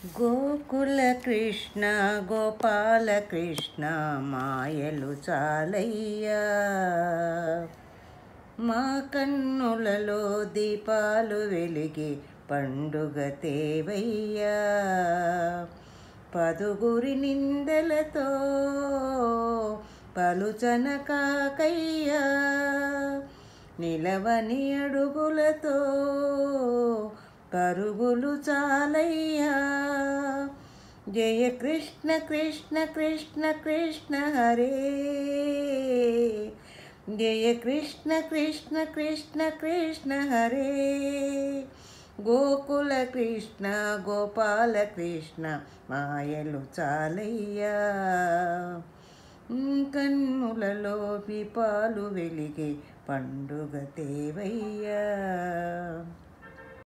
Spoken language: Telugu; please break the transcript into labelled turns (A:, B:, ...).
A: గోకుల కృష్ణ గోపాల కృష్ణ మాయలు చాలయ్యా, మా కన్నులలో దీపాలు వెలిగి పండుగ తేవయ్యా. పదుగురి నిందలతో పలుచన కాకయ్యా, నిలవని అడుగులతో పరుగులు చాలయ్యా. జయ కృష్ణ కృష్ణ కృష్ణ కృష్ణ హరే, జయ కృష్ణ కృష్ణ కృష్ణ కృష్ణ హరే. గోకుల కృష్ణ గోపాల కృష్ణ మాయలు చాలయ్యా, కన్నులలో దీపాలు వెలిగే పండుగ తేవయ్యా.